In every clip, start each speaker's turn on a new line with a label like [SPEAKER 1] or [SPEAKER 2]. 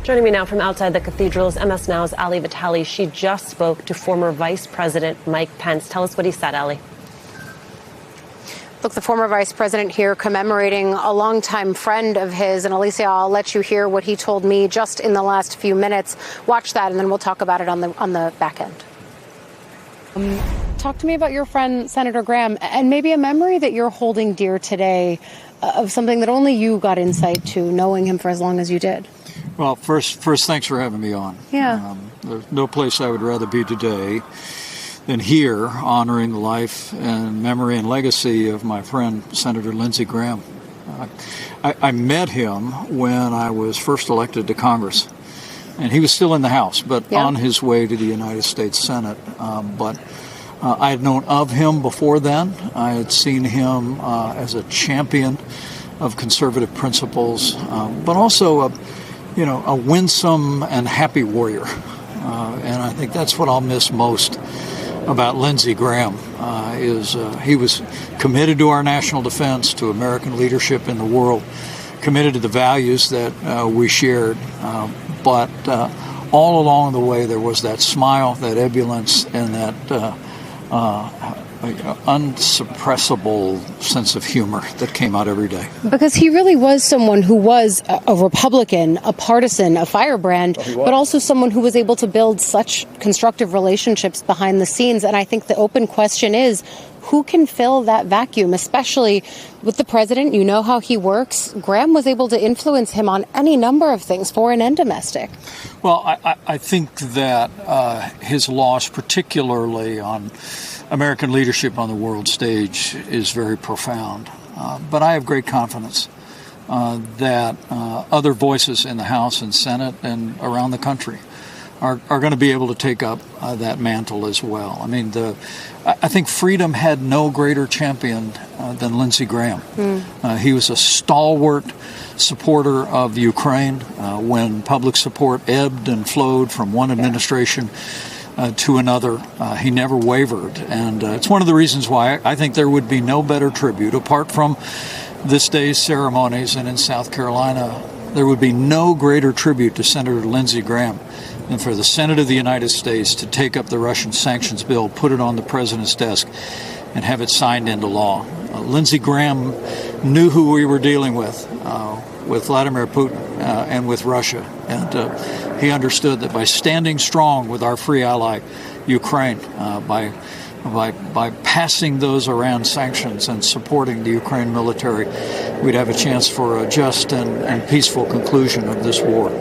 [SPEAKER 1] Joining me now from outside the cathedral is MS Now's Ali Vitali. She just spoke to former Vice President Mike Pence. Tell us what he said, Ali.
[SPEAKER 2] Look, the former vice president here commemorating a longtime friend of his. And Alicia, I'll let you hear what he told me just in the last few minutes. Watch that, and then we'll talk about it on the back end. Talk to me about your friend, Senator Graham, and maybe a memory that you're holding dear today of something that only you got insight to, knowing him for as long as you did.
[SPEAKER 3] Well, first, thanks for having me on.
[SPEAKER 2] Yeah.
[SPEAKER 3] There's no place I would rather be today than here, honoring the life and memory and legacy of my friend, Senator Lindsey Graham. I met him when I was first elected to Congress, and he was still in the House, but on his way to the United States Senate. I had known of him before then. I had seen him as a champion of conservative principles, but also a winsome and happy warrior. And I think that's what I'll miss most about Lindsey Graham, is he was committed to our national defense, to American leadership in the world, committed to the values that we shared. But all along the way, there was that smile, that ebullience, and that unsuppressible sense of humor that came out every day.
[SPEAKER 2] Because he really was someone who was a Republican, a partisan, a firebrand, but also someone who was able to build such constructive relationships behind the scenes. And I think the open question is, who can fill that vacuum, especially with the president? You know how he works. Graham was able to influence him on any number of things, foreign and domestic.
[SPEAKER 3] Well, I think that his loss, particularly on American leadership on the world stage, is very profound. But I have great confidence that other voices in the House and Senate and around the country are going to be able to take up that mantle as well. I mean, I think freedom had no greater champion than Lindsey Graham. He was a stalwart supporter of Ukraine when public support ebbed and flowed from one administration to another. He never wavered. And it's one of the reasons why I think there would be no better tribute, apart from this day's ceremonies and in South Carolina, there would be no greater tribute to Senator Lindsey Graham than for the Senate of the United States to take up the Russian sanctions bill, put it on the president's desk, and have it signed into law. Lindsey Graham knew who we were dealing with Vladimir Putin and with Russia. And he understood that by standing strong with our free ally, Ukraine, by passing those Iran sanctions and supporting the Ukraine military, we'd have a chance for a just and peaceful conclusion of this war.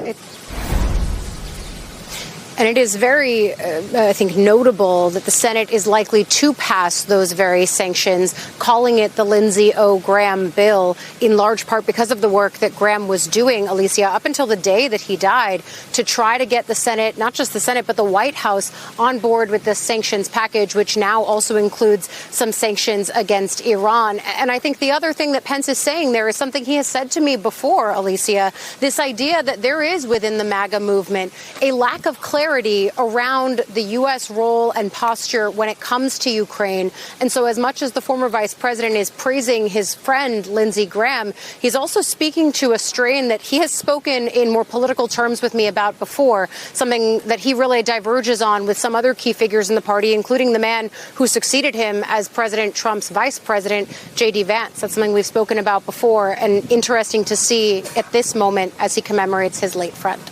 [SPEAKER 2] And it is very, I think, notable that the Senate is likely to pass those very sanctions, calling it the Lindsey O. Graham bill, in large part because of the work that Graham was doing, Alicia, up until the day that he died, to try to get the Senate, not just the Senate, but the White House on board with this sanctions package, which now also includes some sanctions against Iran. And I think the other thing that Pence is saying there is something he has said to me before, Alicia, this idea that there is within the MAGA movement a lack of clarity around the U.S. role and posture when it comes to Ukraine. And so as much as the former vice president is praising his friend, Lindsey Graham, he's also speaking to a strain that he has spoken in more political terms with me about before, something that he really diverges on with some other key figures in the party, including the man who succeeded him as President Trump's vice president, J.D. Vance. That's something we've spoken about before, and interesting to see at this moment as he commemorates his late friend.